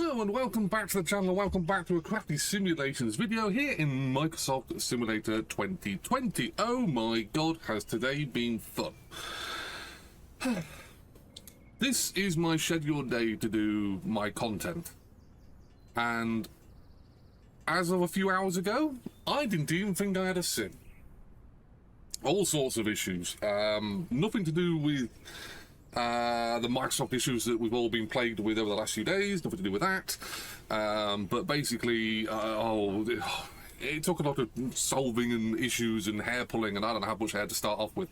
Hello and welcome back to the channel, and welcome back to a CraftySimulations video here in Microsoft Simulator 2020. Oh my god, has today been fun. This is my scheduled day to do my content. And as of a few hours ago, I didn't even think I had a SIM. All sorts of issues. Nothing to do with the Microsoft issues that we've all been plagued with over the last few days, nothing to do with that. But basically, it took a lot of solving and issues and hair pulling, and I don't know how much hair to start off with.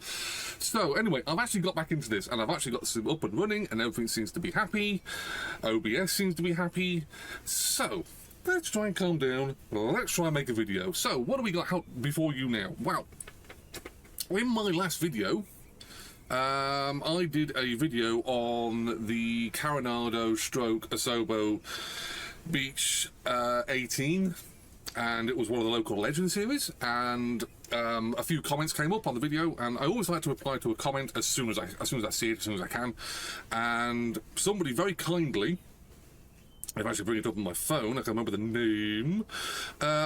So anyway, I've actually got back into this, and I've actually got the sim up and running, and everything seems to be happy. OBS seems to be happy. So let's try and calm down. Let's try and make a video. So what do we got before you now? Well, in my last video, I did a video on the Coronado stroke Asobo Beach 18, and it was one of the local legend series, and a few comments came up on the video, and I always like to reply to a comment as soon as I see it, as soon as I can. And somebody very kindly, if I should bring it up on my phone, I can remember the name,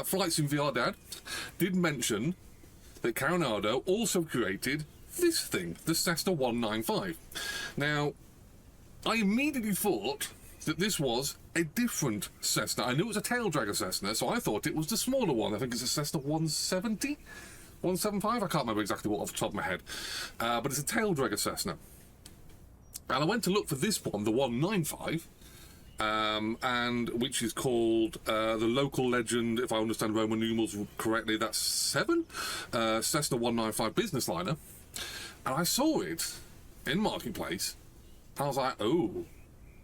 Flights in VR Dad, did mention that Coronado also created this thing, the Cessna 195. Now, I immediately thought that this was a different Cessna. I knew it was a tail dragger Cessna, so I thought it was the smaller one. I think it's a Cessna 170? 175? I can't remember exactly what off the top of my head. But it's a tail dragger Cessna. And I went to look for this one, the 195, and which is called the local legend, if I understand Roman numerals correctly, that's 7, Cessna 195 Businessliner. And I saw it in Marketplace, and I was like, oh,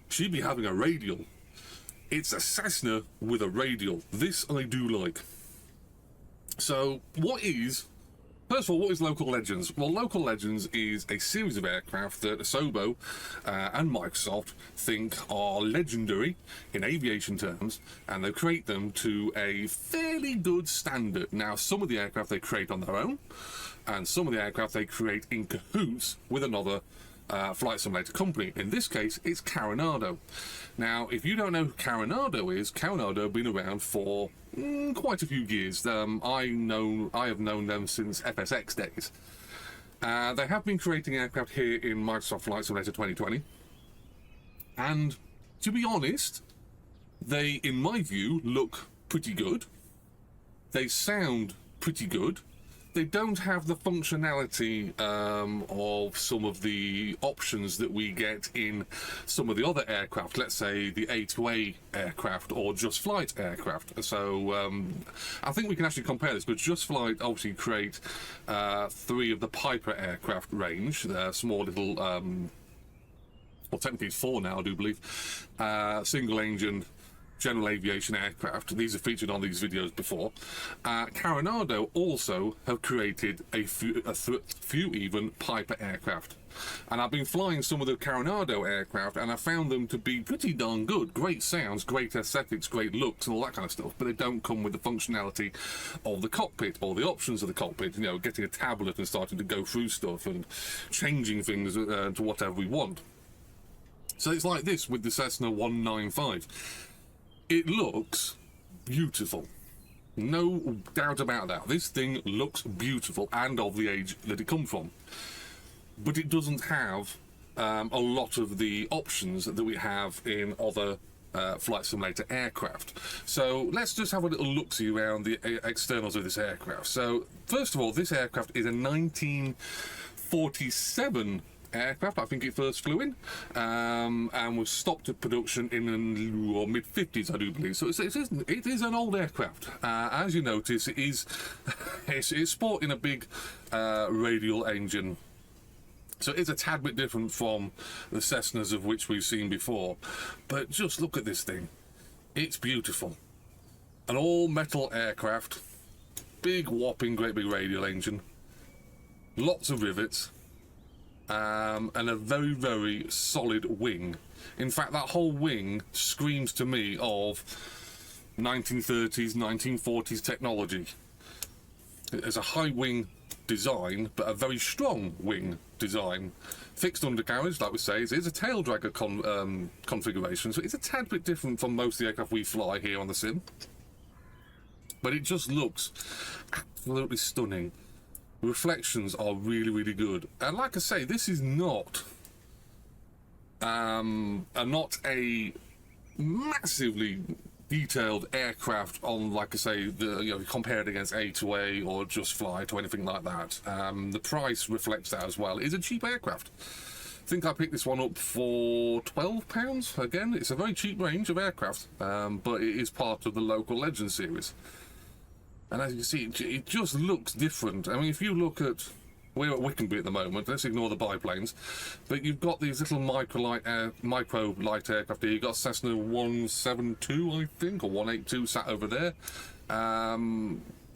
she'd be having a radial. It's a Cessna with a radial. This I do like. So, first of all, what is Local Legends? Well, Local Legends is a series of aircraft that Asobo and Microsoft think are legendary in aviation terms, and they create them to a fairly good standard. Now, some of the aircraft they create on their own, and some of the aircraft they create in cahoots with another flight simulator company. In this case, it's Coronado. Now, if you don't know who Coronado is, Coronado have been around for quite a few years. I have known them since FSX days. They have been creating aircraft here in Microsoft Flight Simulator 2020. And to be honest, they, in my view, look pretty good. They sound pretty good. They don't have the functionality of some of the options that we get in some of the other aircraft, let's say the A2A aircraft or Just Flight aircraft. So I think we can actually compare this, because Just Flight obviously create 3 of the Piper aircraft range, their small little, well, technically it's 4 now, I do believe, single engine general aviation aircraft. These are featured on these videos before. Coronado also have created a few even Piper aircraft, and I've been flying some of the Coronado aircraft, and I found them to be pretty darn good. Great sounds, great aesthetics, great looks, and all that kind of stuff, but they don't come with the functionality of the cockpit or the options of the cockpit, you know, getting a tablet and starting to go through stuff and changing things to whatever we want. So it's like this with the Cessna 195. It looks beautiful, no doubt about that. This thing looks beautiful, and of the age that it comes from, but it doesn't have a lot of the options that we have in other flight simulator aircraft. So let's just have a little look-see around the externals of this aircraft. So first of all, this aircraft is a 1947 aircraft. I think it first flew in, and was stopped at production in the mid-50s, I do believe. So it is an old aircraft. As you notice, it is it's sporting a big radial engine. So it's a tad bit different from the Cessnas of which we've seen before. But just look at this thing. It's beautiful. An all-metal aircraft. Big, whopping, great big radial engine. Lots of rivets. And a very, very solid wing. In fact, that whole wing screams to me of 1930s, 1940s technology. It's a high wing design, but a very strong wing design. Fixed undercarriage, like we say, it is a tail dragger configuration, so it's a tad bit different from most of the aircraft we fly here on the sim. But it just looks absolutely stunning. The reflections are really, really good. And like I say, this is not a massively detailed aircraft on, like I say, compared against A2A or Just Flight or anything like that. The price reflects that as well. It's a cheap aircraft. I think I picked this one up for £12. Again, it's a very cheap range of aircraft, but it is part of the local Legend series. And as you can see, it just looks different. I mean, if you look at... We're at Wickenby at the moment, let's ignore the biplanes. But you've got these little micro light aircraft here. You've got Cessna 172, I think, or 182 sat over there.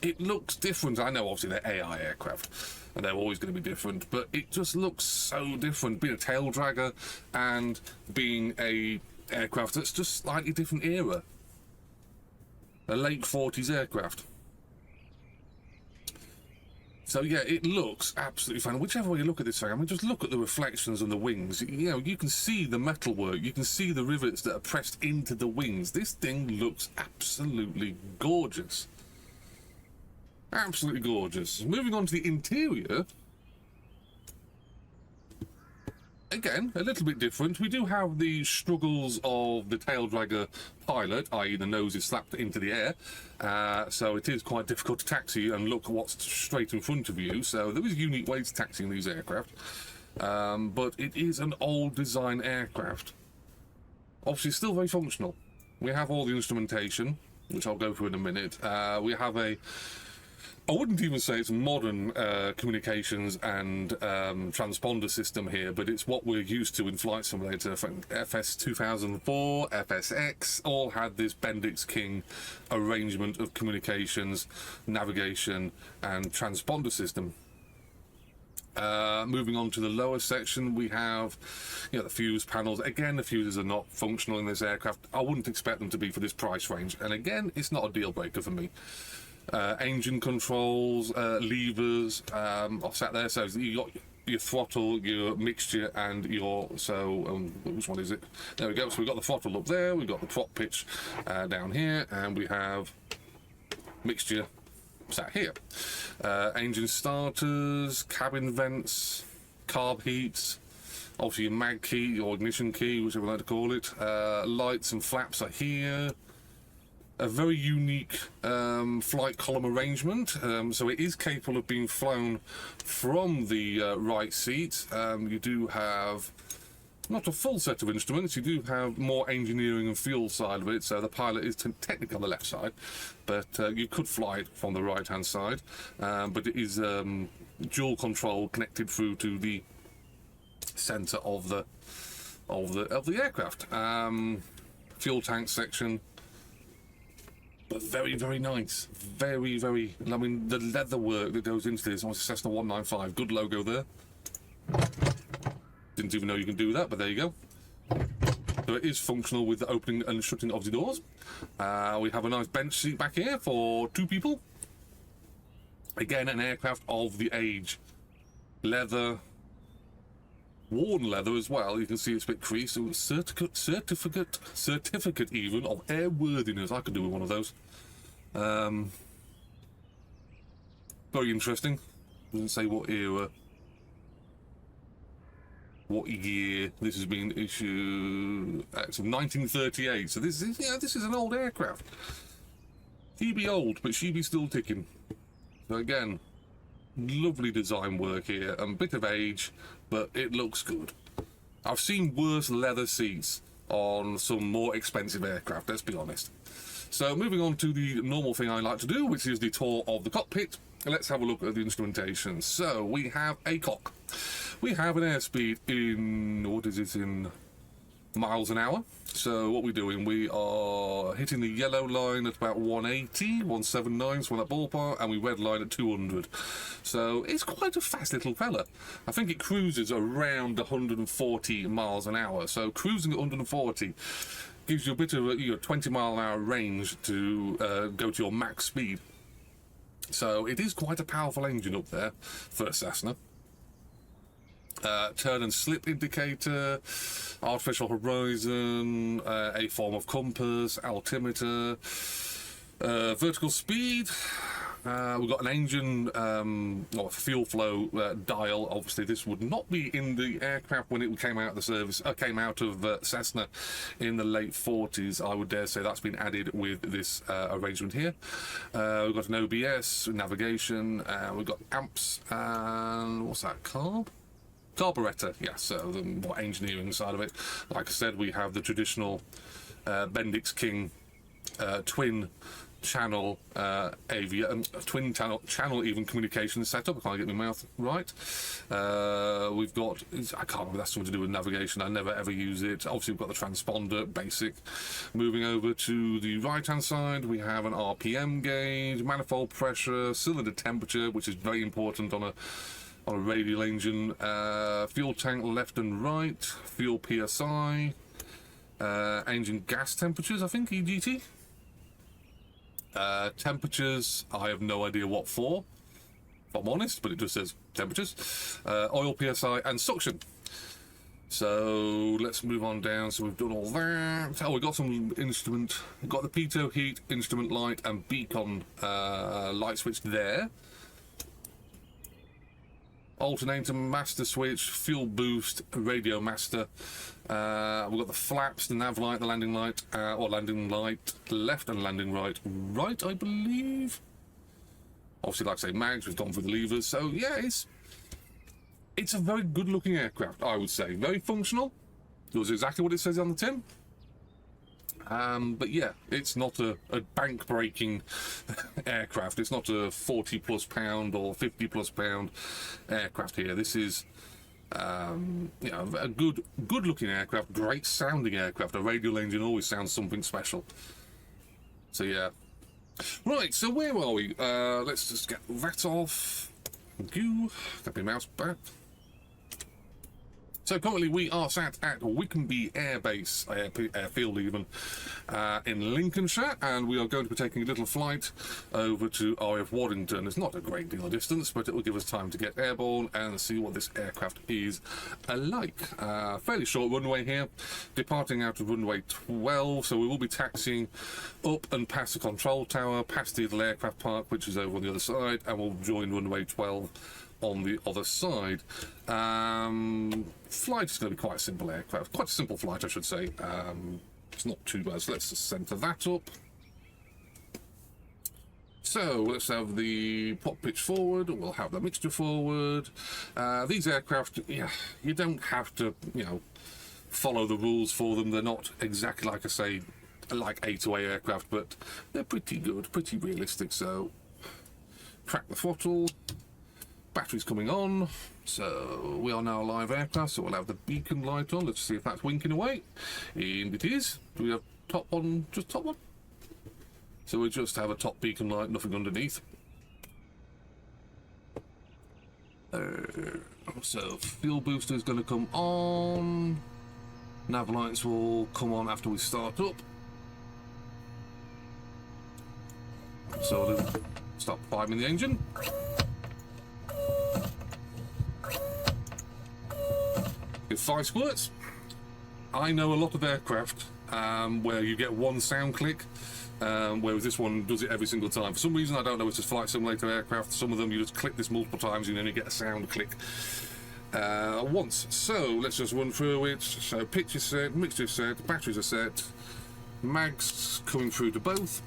It looks different. I know, obviously, they're AI aircraft, and they're always going to be different, but it just looks so different, being a tail dragger and being a aircraft that's just slightly different era. A late 40s aircraft. So yeah, it looks absolutely fine. Whichever way you look at this thing, I mean, just look at the reflections on the wings. You know, you can see the metalwork, you can see the rivets that are pressed into the wings. This thing looks absolutely gorgeous. Absolutely gorgeous. Moving on to the interior. Again, a little bit different. We do have the struggles of the tail dragger pilot, i.e. the nose is slapped into the air, so it is quite difficult to taxi and look what's straight in front of you, so there is unique ways to taxiing these aircraft, but it is an old design aircraft. Obviously still very functional. We have all the instrumentation, which I'll go through in a minute. We have I wouldn't even say it's modern communications and transponder system here, but it's what we're used to in Flight Simulator. FS 2004, FSX, all had this Bendix King arrangement of communications, navigation, and transponder system. Moving on to the lower section, we have the fuse panels. Again, the fuses are not functional in this aircraft. I wouldn't expect them to be for this price range, and again, it's not a deal breaker for me. Engine controls, levers, offset there. So you got your throttle, your mixture, and your which one is it? There we go. So we've got the throttle up there. We've got the prop pitch down here, and we have mixture sat here. Engine starters, cabin vents, carb heats. Obviously your mag key or ignition key, whichever you like to call it. Lights and flaps are here. A very unique flight column arrangement, so it is capable of being flown from the right seat. You do have not a full set of instruments, you do have more engineering and fuel side of it, so the pilot is technically on the left side, but you could fly it from the right hand side, but it is dual control connected through to the center of the aircraft. Fuel tank section. But very, very nice. Very, very... I mean, the leather work that goes into this, it's Cessna 195. Good logo there. Didn't even know you can do that, but there you go. So it is functional with the opening and shutting of the doors. We have a nice bench seat back here for 2 people. Again, an aircraft of the age. Leather. Worn leather as well. You can see it's a bit creased. So certificate even of airworthiness. I could do with one of those. Very interesting. Doesn't say what era, what year this has been issued. It's 1938. So this is an old aircraft. He be old, but she be still ticking. So again, lovely design work here. A bit of age, but it looks good. I've seen worse leather seats on some more expensive aircraft, let's be honest. So moving on to the normal thing I like to do, which is the tour of the cockpit. Let's have a look at the instrumentation. So we have a cock. We have an airspeed in, what is it, in miles an hour. So what we're doing, we are hitting the yellow line at about 180, 179, so in that ballpark, and we red line at 200. So it's quite a fast little fella. I think it cruises around 140 miles an hour. So cruising at 140 gives you a bit of a 20-mile-an-hour range to go to your max speed. So it is quite a powerful engine up there for a Cessna. turn and slip indicator, artificial horizon, a form of compass, altimeter, vertical speed. We've got an engine or fuel flow dial. Obviously, this would not be in the aircraft when it came out of the service. Came out of Cessna in the late 40s. I would dare say that's been added with this arrangement here. We've got an OBS, navigation. We've got amps, and what's that? Carburetor. Yeah. So the more engineering side of it. Like I said, we have the traditional Bendix King twin channel twin channel even communication setup. I can't get my mouth right. We've got, I can't remember, that's something to do with navigation. I never ever use it. Obviously we've got the transponder basic. Moving over to the right hand side, we have an RPM gauge, manifold pressure, cylinder temperature, which is very important on a radial engine, fuel tank left and right, fuel PSI, engine gas temperatures, I think, EGT. Temperatures, I have no idea what for, if I'm honest, but it just says temperatures. Oil PSI and suction. So let's move on down. So we've done all that. Oh, we've got some instrument. We've got the pitot heat, instrument light, and beacon light switch there. Alternator master switch, fuel boost, radio master. We've got the flaps, the nav light, the landing light, or landing light left and landing right, I believe. Obviously, like I say, mags, we've gone through the levers. So yeah, it's a very good looking aircraft, I would say. Very functional. It was exactly what it says on the tin. But yeah, it's not a bank breaking aircraft. It's not a 40+ pound or 50+ pound aircraft here. This is you know, a good looking aircraft, great sounding aircraft. A radial engine always sounds something special. So yeah. Right, so where are we? Let's just get that off. Thank you. Get my mouse back. So currently we are sat at Wickenby Air Base, airfield even, in Lincolnshire, and we are going to be taking a little flight over to RAF Waddington. It's not a great deal of distance, but it will give us time to get airborne and see what this aircraft is like. Fairly short runway here, departing out of runway 12, so we will be taxiing up and past the control tower, past the little aircraft park, which is over on the other side, and we'll join runway 12 on the other side. Flight is going to be quite a simple aircraft, quite a simple flight, I should say. It's not too bad, so let's just center that up. So let's have the pop pitch forward, we'll have the mixture forward. These aircraft, yeah, you don't have to, you know, follow the rules for them. They're not exactly, like I say, like A2A aircraft, but they're pretty good, pretty realistic. So track the throttle. Battery's coming on, so we are now a live aircraft, so we'll have the beacon light on. Let's see if that's winking away. And it is. Do we have top one, just top one? So we just have a top beacon light, nothing underneath. So fuel booster is going to come on. Nav lights will come on after we start up. So we'll start priming the engine. Give 5 squirts. I know a lot of aircraft where you get one sound click, whereas this one does it every single time. For some reason, I don't know, it's just flight simulator aircraft. Some of them you just click this multiple times and then you get a sound click once. So let's just run through it. So pitch is set, mixture is set, batteries are set, mags coming through to both.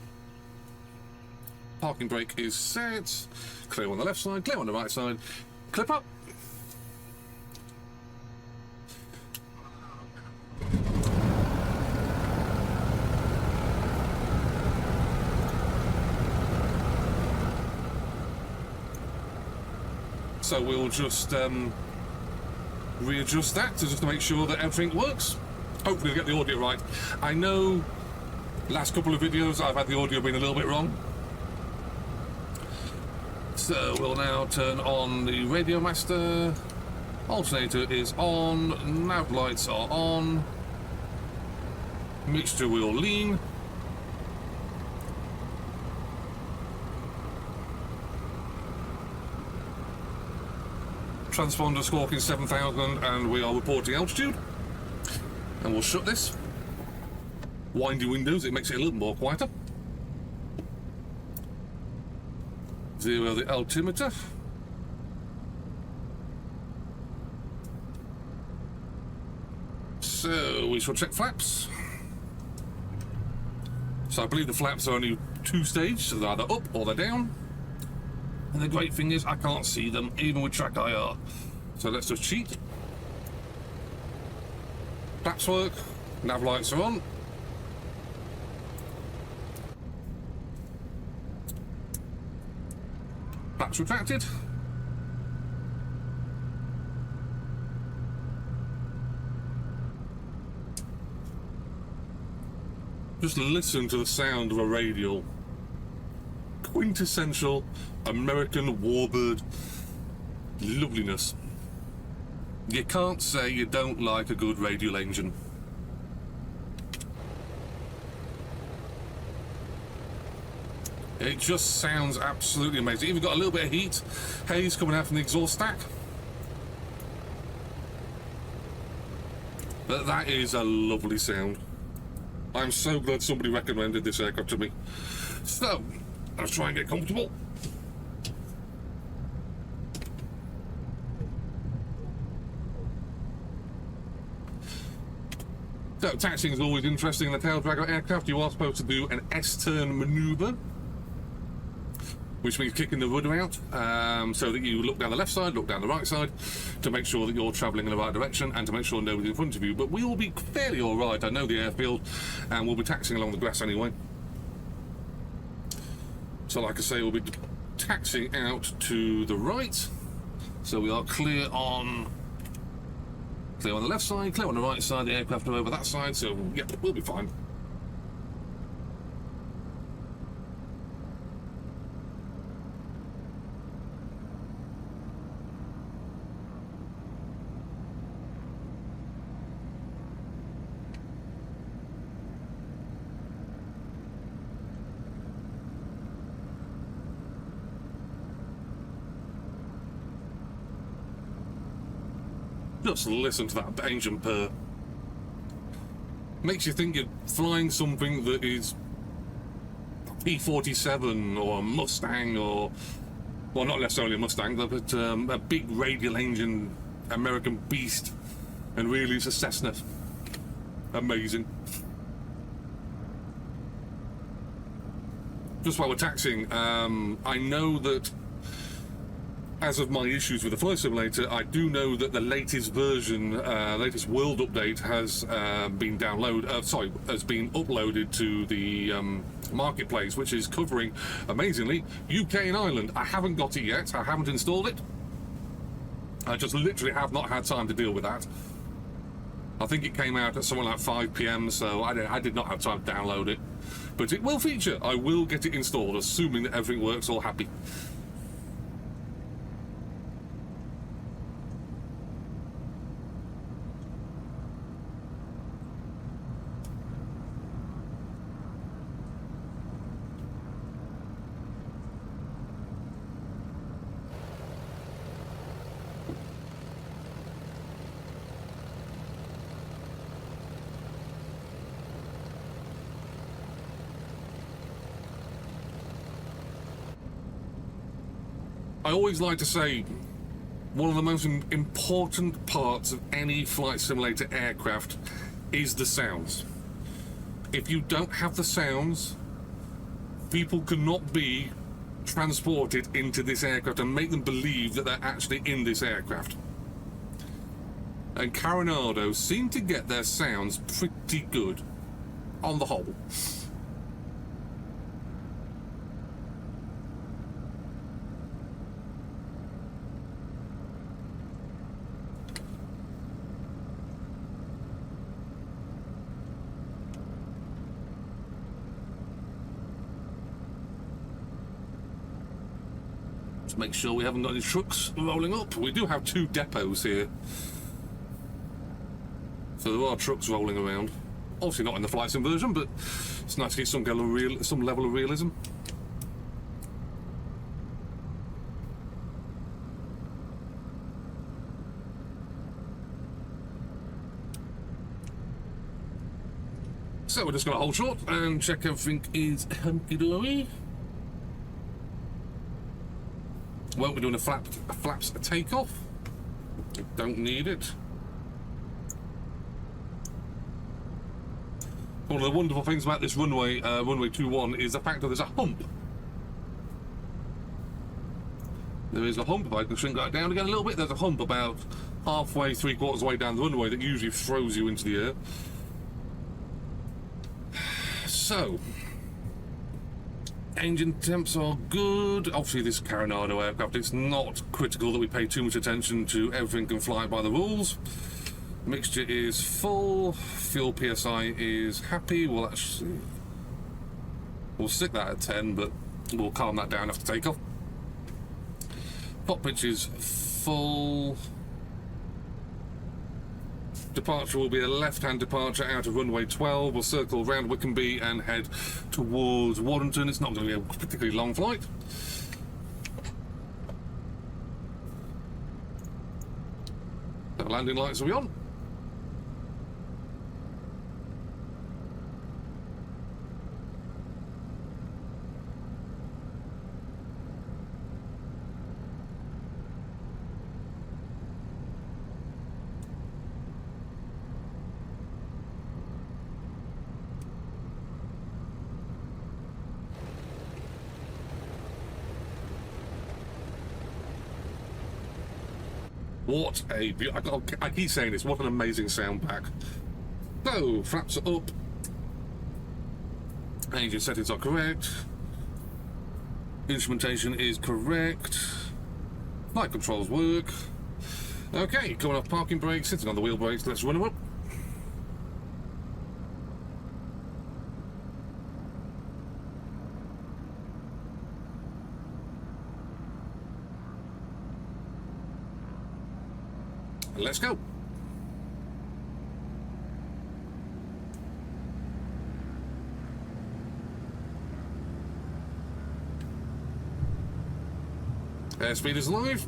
Parking brake is set. Clear on the left side, clear on the right side. Clip up. So we'll just readjust that just to make sure that everything works. Hopefully we'll get the audio right. I know last couple of videos I've had the audio being a little bit wrong. So we'll now turn on the radio master. Alternator is on. Nav lights are on. Mixture will lean. transponder squawking 7,000, and we are reporting altitude. And we'll shut this. Windy windows, it makes it a little more quieter. Zero the altimeter. So we shall check flaps. So I believe the flaps are only two-stage, so they're either up or they're down. And the great thing is I can't see them even with TrackIR. So let's just cheat. Flaps work, nav lights are on. Flaps retracted. Just listen to the sound of a radial. Quintessential American warbird loveliness. You can't say you don't like a good radial engine. It just sounds absolutely amazing. Even got a little bit of heat, haze coming out from the exhaust stack. But that is a lovely sound. I'm so glad somebody recommended this aircraft to me. So, let's try and get comfortable. So, taxiing is always interesting in the tail dragger aircraft. You are supposed to do an S-turn maneuver, which means kicking the rudder out, so that you look down the left side, look down the right side, to make sure that you're travelling in the right direction and to make sure nobody's in front of you. But we will be fairly all right. I know the airfield, and we'll be taxiing along the grass anyway. So, like I say, we'll be taxiing out to the right. So we are clear on the left side, clear on the right side. The aircraft are over that side, so yeah, we'll be fine. Just listen to that engine purr. Makes you think you're flying something that is P-47 or a Mustang, or, well, not necessarily a Mustang, but a big radial engine American beast, and really it's a Cessna. Amazing. Just while we're taxiing, I know that as of my issues with the Flight Simulator, I do know that the latest version, latest world update has been has been uploaded to the marketplace, which is covering, amazingly, UK and Ireland. I haven't got it yet. I haven't installed it. I just literally have not had time to deal with that. I think it came out at somewhere like 5 PM, so I did not have time to download it. But it will feature. I will get it installed, assuming that everything works all happy. I always like to say one of the most important parts of any flight simulator aircraft is the sounds. If you don't have the sounds, people cannot be transported into this aircraft and make them believe that they're actually in this aircraft. And Coronado seem to get their sounds pretty good, on the whole. To make sure we haven't got any trucks rolling up. We do have 2 depots here, so there are trucks rolling around. Obviously not in the flight sim version, but it's nice to get some level of realism. So we're just going to hold short and check everything is hunky-dory. Won't be doing a flaps takeoff. Don't need it. One of the wonderful things about this runway, runway 21, is the fact that there's a hump. There is a hump. If I can shrink that down again a little bit, there's a hump about halfway, 3/4 way down the runway that usually throws you into the air. So, engine temps are good. Obviously, this Carinado aircraft, it's not critical that we pay too much attention to everything can fly by the rules. Mixture is full. Fuel PSI is happy. We'll stick that at 10, but we'll calm that down after takeoff. Top pitch is full. Departure will be a left-hand departure out of runway 12. We'll circle around Wickenby and head towards Warrington. It's not going to be a particularly long flight. The landing lights will be on. What a I keep saying this, what an amazing sound pack. So, flaps are up. Engine settings are correct. Instrumentation is correct. Light controls work. Okay, coming off parking brakes, sitting on the wheel brakes, let's run them up. Let's go. Airspeed is live.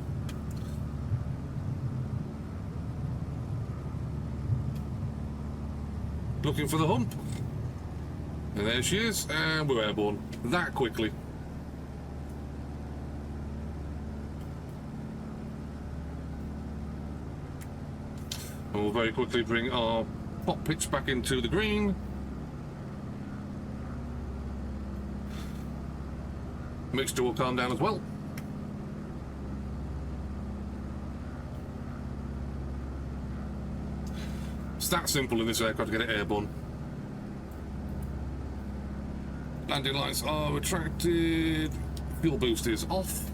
Looking for the hump. And there she is, and we're airborne. That quickly. And we'll very quickly bring our pop pitch back into the green. Mixture will calm down as well. It's that simple in this aircraft to get it airborne. Landing lights are retracted. Fuel boost is off.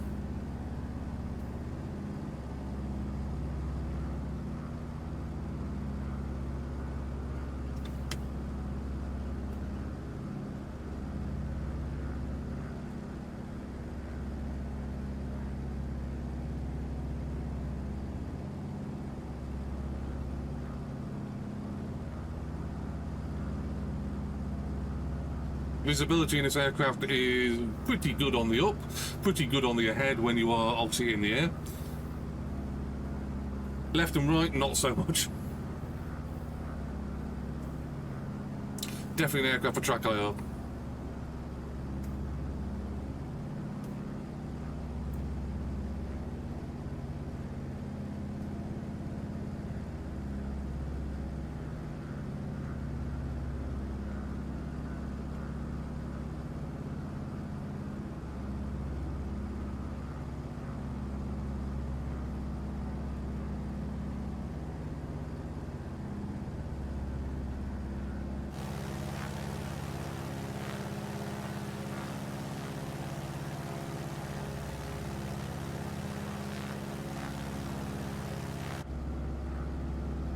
Visibility in this aircraft is pretty good on the up, pretty good on the ahead when you are obviously in the air. Left and right, not so much. Definitely an aircraft for TrackIR.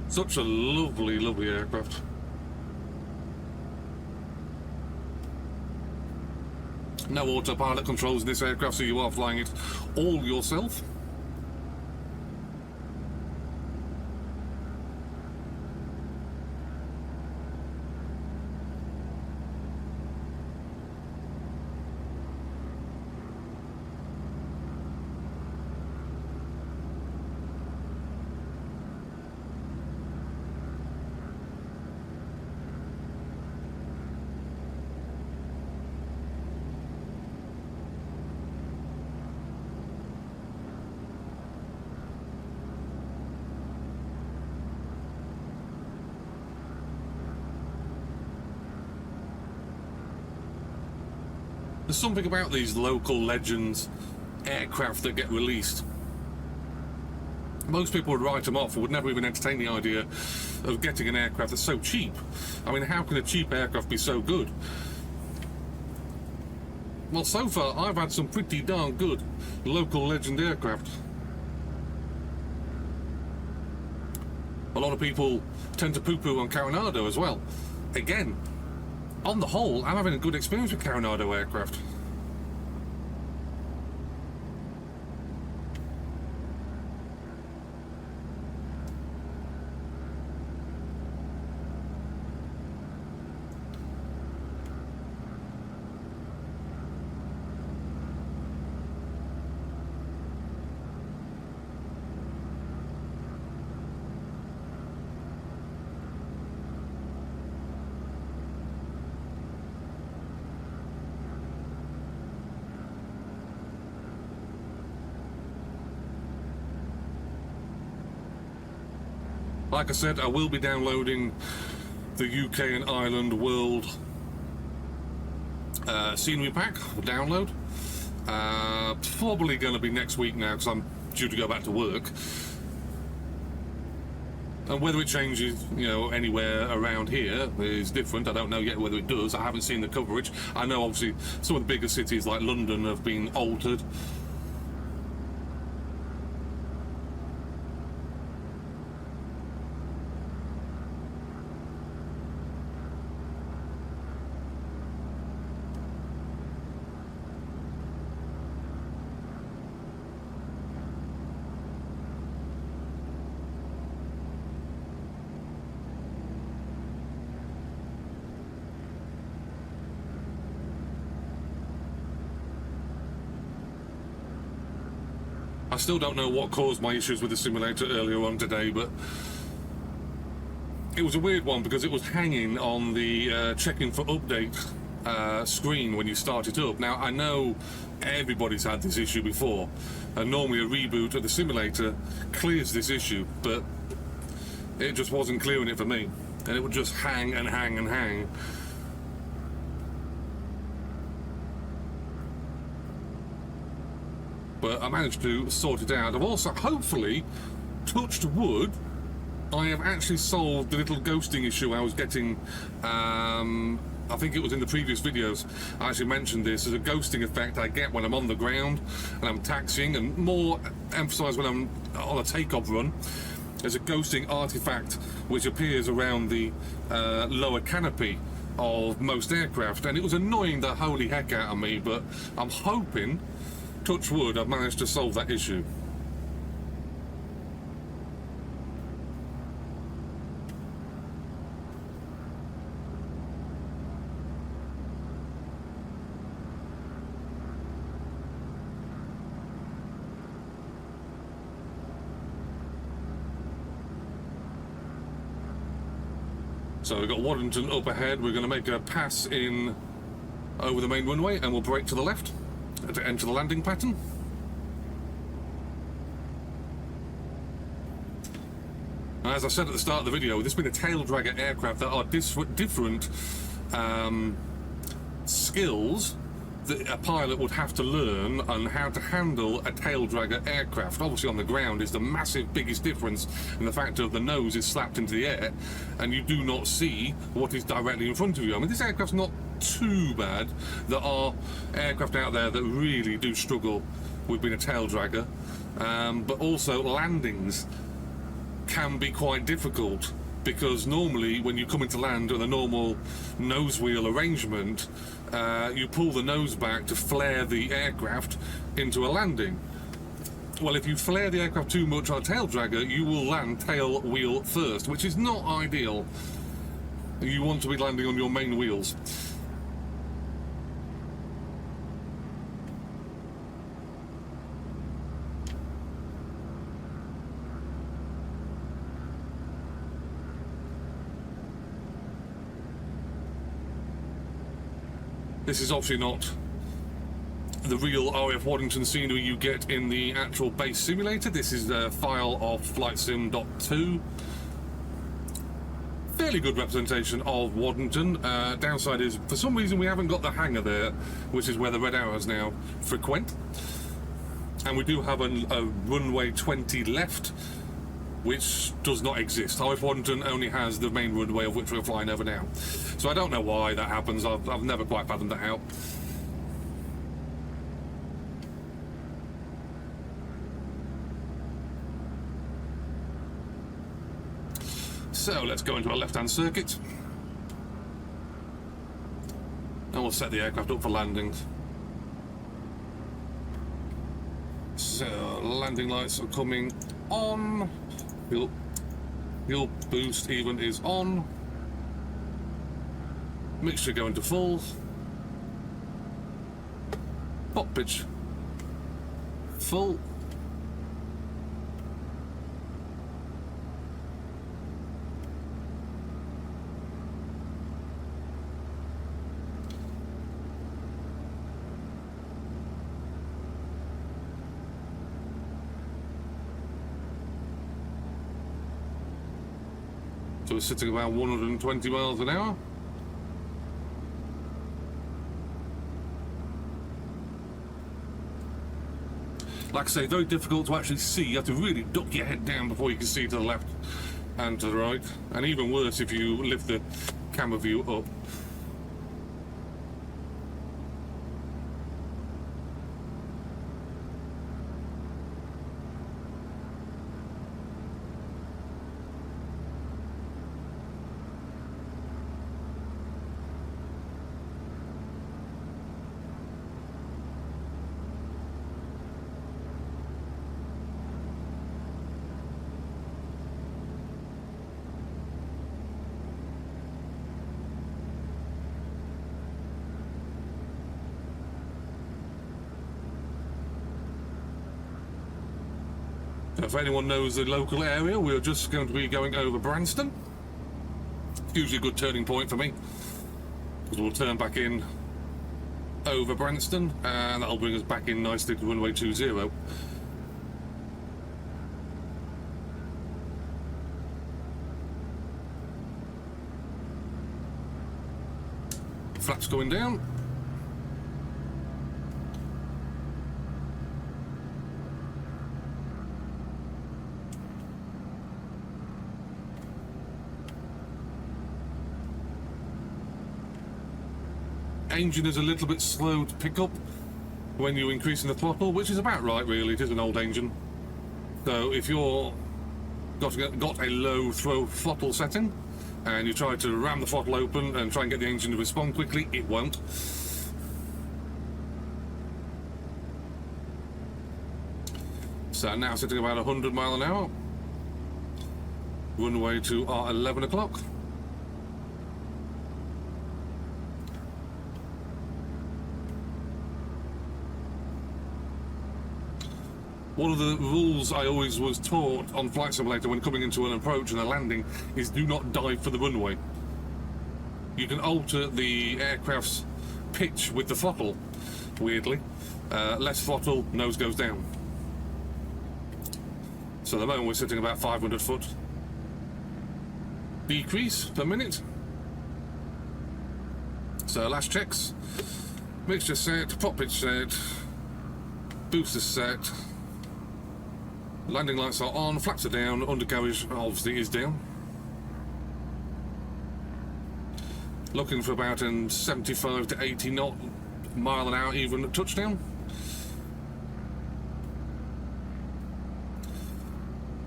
Such a lovely, lovely aircraft. No autopilot controls in this aircraft, so you are flying it all yourself. There's something about these local legends aircraft that get released. Most people would write them off or would never even entertain the idea of getting an aircraft that's so cheap. I mean, how can a cheap aircraft be so good? Well, so far, I've had some pretty darn good local legend aircraft. A lot of people tend to poo-poo on Coronado as well. Again, on the whole, I'm having a good experience with Coronado aircraft. Like I said, I will be downloading the UK and Ireland World scenery pack for download. Probably going to be next week now because I'm due to go back to work. And whether it changes, you know, anywhere around here is different. I don't know yet whether it does. I haven't seen the coverage. I know obviously some of the bigger cities like London have been altered. I still don't know what caused my issues with the simulator earlier on today, but it was a weird one because it was hanging on the checking for update screen when you start it up. Now, I know everybody's had this issue before, and normally a reboot of the simulator clears this issue, but it just wasn't clearing it for me, and it would just hang and hang and hang. But I managed to sort it out. I've also, hopefully, touched wood, I have actually solved the little ghosting issue I was getting. I think it was in the previous videos. I actually mentioned this as a ghosting effect I get when I'm on the ground and I'm taxiing, and more emphasised when I'm on a takeoff run. There's a ghosting artifact which appears around the lower canopy of most aircraft, and it was annoying the holy heck out of me, but I'm hoping, touch wood, I've managed to solve that issue. So we've got Waddington up ahead. We're going to make a pass in over the main runway and we'll brake to the left to enter the landing pattern. As I said at the start of the video, this being a tail dragger aircraft, there are different skills that a pilot would have to learn on how to handle a tail dragger aircraft. Obviously on the ground is the massive biggest difference in the fact of the nose is slapped into the air and you do not see what is directly in front of you. I mean, this aircraft's not too bad. There are aircraft out there that really do struggle with being a tail dragger, but also landings can be quite difficult, because normally when you come into land with a normal nose wheel arrangement, you pull the nose back to flare the aircraft into a landing. Well, if you flare the aircraft too much on a tail dragger, you will land tail wheel first, which is not ideal. You want to be landing on your main wheels. This is obviously not the real RAF Waddington scenery you get in the actual base simulator. This is a file of FlightSim.2. fairly good representation of Waddington. Downside is, for some reason, we haven't got the hangar there, which is where the red arrows now frequent. And we do have a runway 20 left, which does not exist. However, Waddington only has the main runway of which we're flying over now. So I don't know why that happens. I've never quite fathomed that out. So let's go into our left-hand circuit. And we'll set the aircraft up for landings. So landing lights are coming on. Fuel boost even is on. Mixture going to full. Pop pitch full. So we're sitting about 120 miles an hour. Like I say, very difficult to actually see. You have to really duck your head down before you can see to the left and to the right. And even worse if you lift the camera view up. If anyone knows the local area, we're just going to be going over Branston. It's usually a good turning point for me, because we'll turn back in over Branston, and that'll bring us back in nicely to runway 20. Flaps going down. Engine is a little bit slow to pick up when you're increasing the throttle, which is about right really. It is an old engine, so if you're got a low throttle setting and you try to ram the throttle open and try and get the engine to respond quickly, it won't. So now sitting about 100 mile an hour, runway to our 11 o'clock. One of the rules I always was taught on Flight Simulator when coming into an approach and a landing is do not dive for the runway. You can alter the aircraft's pitch with the throttle, weirdly. Less throttle, nose goes down. So at the moment we're sitting about 500 foot decrease per minute. So last checks. Mixture set, pop pitch set, booster set. Landing lights are on, flaps are down, undercarriage obviously is down. Looking for about a 75 to 80 mile an hour even touchdown.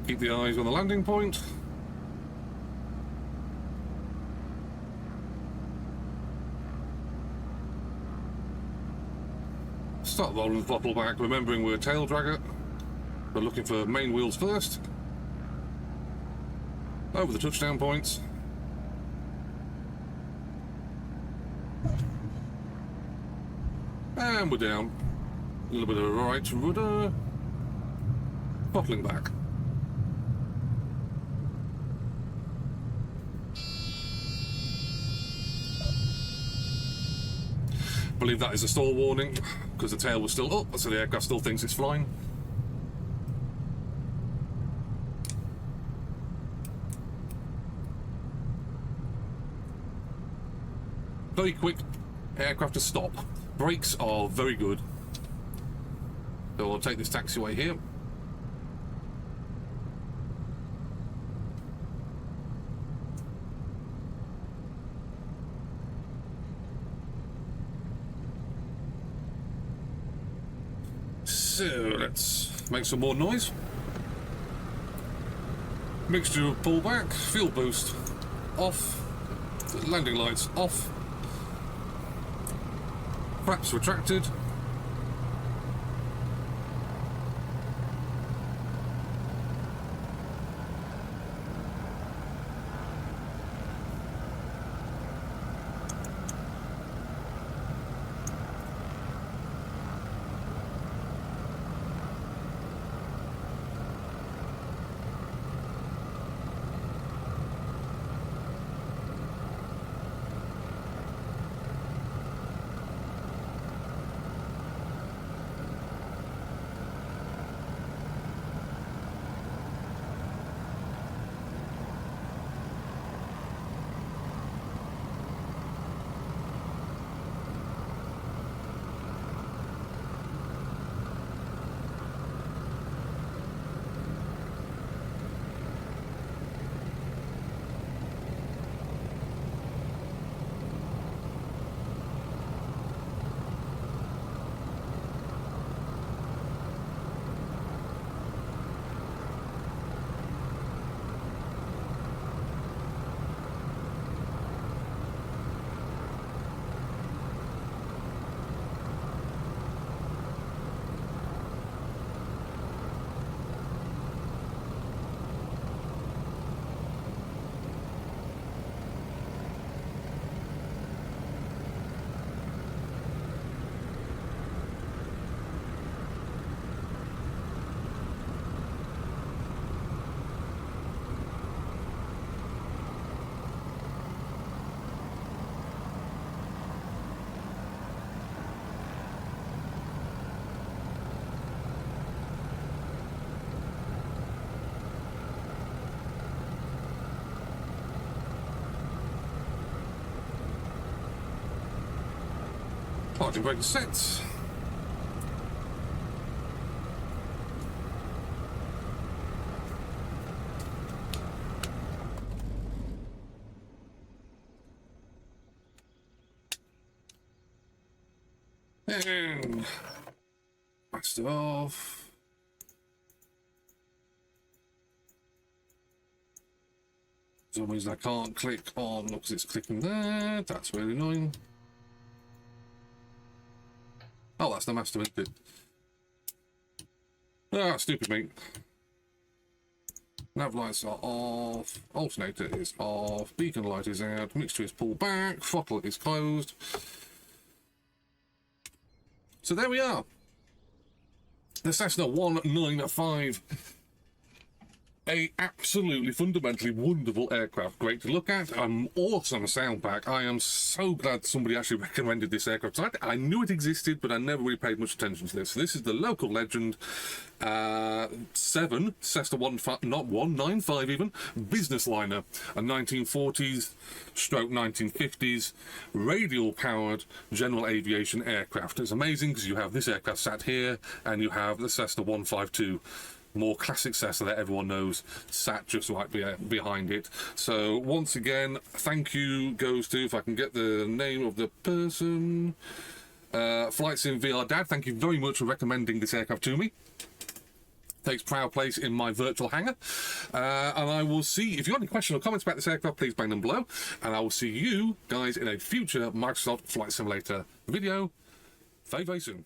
Keep the eyes on the landing point. Start rolling the throttle back, remembering we're a tail dragger. We're looking for main wheels first. Over the touchdown points. And we're down. A little bit of right rudder. Throttling back. I believe that is a stall warning, because the tail was still up, so the aircraft still thinks it's flying. Very quick aircraft to stop. Brakes are very good. So I'll take this taxiway here. So let's make some more noise. Mixture of pullback, fuel boost off, landing lights off, flaps retracted. Parking brake set. And blast it off. For some reason I can't click on because it's clicking there. That's really annoying. Oh, that's the master, isn't it? Ah, stupid me. Nav lights are off. Alternator is off. Beacon light is out. Mixture is pulled back. Throttle is closed. So there we are. The Cessna 195. A absolutely fundamentally wonderful aircraft, great to look at, awesome sound pack. I am so glad somebody actually recommended this aircraft. I knew it existed, but I never really paid much attention to this. So this is the local legend 7 Cessna 195 even Businessliner, a 1940s stroke 1950s radial powered general aviation aircraft. It's amazing because you have this aircraft sat here and you have the Cessna 152. More classic Cessna that everyone knows sat just right behind it. So once again, thank you goes to, if I can get the name of the person, Flight Sim VR Dad. Thank you very much for recommending this aircraft to me. Takes proud place in my virtual hangar, and I will see, if you've got any questions or comments about this aircraft, please bang them below, and I will see you guys in a future Microsoft Flight Simulator video very, very soon.